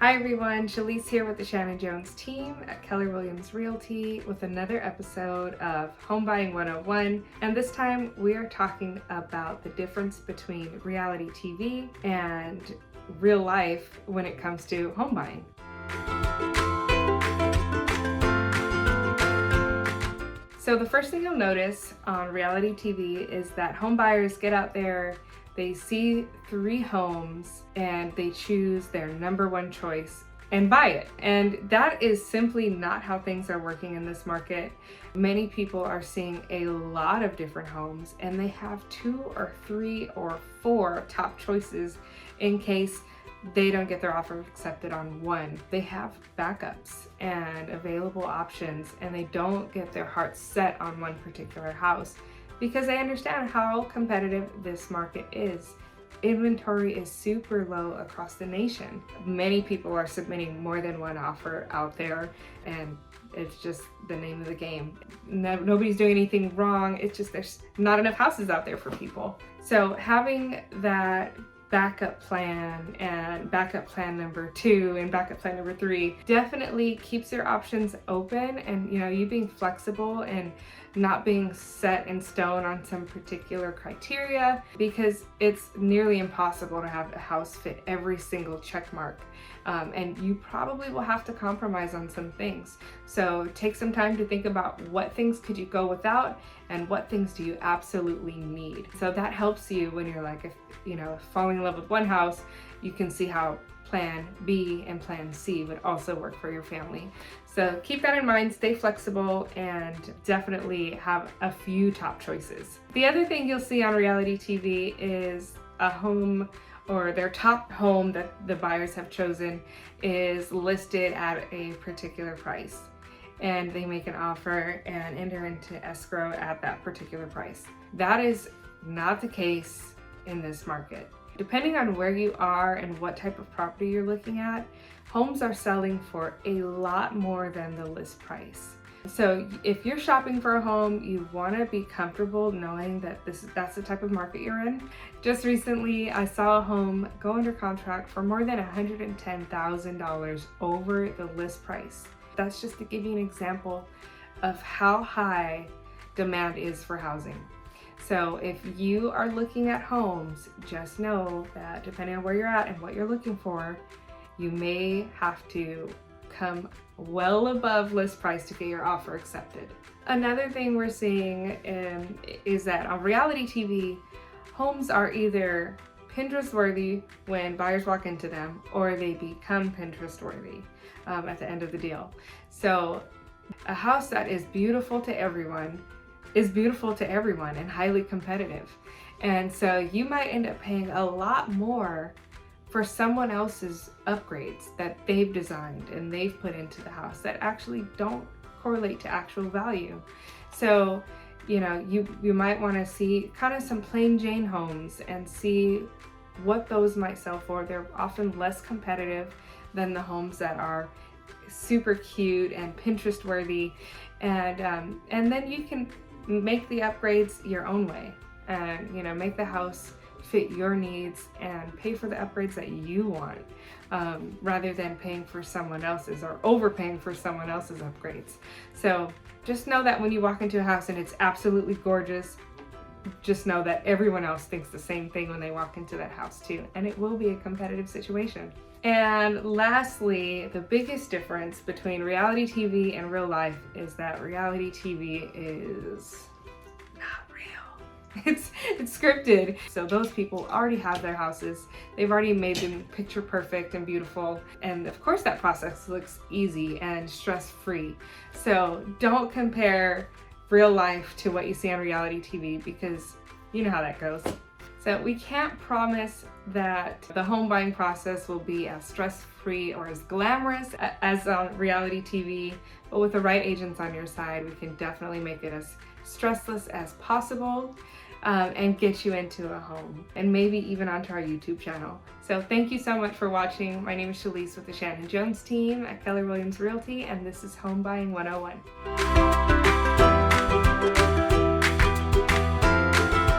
Hi everyone, Shalyse here with the Shannon Jones Team at Keller Realty with another episode of Home Buying 101. And this time we are talking about the difference between reality TV and real life when it comes to home buying. So the first thing you'll notice on reality TV is that home buyers get out there, they see 3 homes and they choose their number one choice and buy it. And that is simply not how things are working in this market. Many people are seeing a lot of different homes and they have 2 or 3 or 4 top choices in case they don't get their offer accepted on one. They have backups and available options and they don't get their hearts set on one particular house because they understand how competitive this market is. Inventory is super low across the nation. Many people are submitting more than one offer out there and it's just the name of the game. Nobody's doing anything wrong, it's just there's not enough houses out there for people. So having that backup plan and backup plan number 2 and backup plan number 3 definitely keeps your options open, and you being flexible and not being set in stone on some particular criteria, because it's nearly impossible to have a house fit every single check mark. And you probably will have to compromise on some things. So take some time to think about what things could you go without and what things do you absolutely need. So that helps you when you're like, if falling in love with one house, you can see how plan B and plan C would also work for your family. So keep that in mind, stay flexible, and definitely have a few top choices. The other thing you'll see on reality TV is a home, or their top home that the buyers have chosen is listed at a particular price, and they make an offer and enter into escrow at that particular price. That is not the case in this market. Depending on where you are and what type of property you're looking at, homes are selling for a lot more than the list price. So if you're shopping for a home, you want to be comfortable knowing that that's the type of market you're in. Just recently, I saw a home go under contract for more than $110,000 over the list price. That's just to give you an example of how high demand is for housing. So if you are looking at homes, just know that depending on where you're at and what you're looking for, you may have to come well above list price to get your offer accepted. Another thing we're seeing is that on reality TV, homes are either Pinterest worthy when buyers walk into them, or they become Pinterest worthy at the end of the deal. So a house that is beautiful to everyone is beautiful to everyone and highly competitive. And so you might end up paying a lot more for someone else's upgrades that they've designed and they've put into the house that actually don't correlate to actual value. So, you might want to see kind of some plain Jane homes and see what those might sell for. They're often less competitive than the homes that are super cute and Pinterest worthy, and then you can make the upgrades your own way and make the house fit your needs and pay for the upgrades that you want, rather than paying for someone else's or overpaying for someone else's upgrades. So just know that when you walk into a house and it's absolutely gorgeous, just know that everyone else thinks the same thing when they walk into that house too, and it will be a competitive situation. And lastly, the biggest difference between reality TV and real life is that reality TV is not real. It's scripted. So those people already have their houses. They've already made them picture perfect and beautiful. And of course that process looks easy and stress-free. So don't compare real life to what you see on reality TV, because you know how that goes. So we can't promise that the home buying process will be as stress-free or as glamorous as on reality TV, but with the right agents on your side, we can definitely make it as stressless as possible, and get you into a home and maybe even onto our YouTube channel. So thank you so much for watching. My name is Shalyse with the Shannon Jones Team at Keller Realty, and this is Home Buying 101.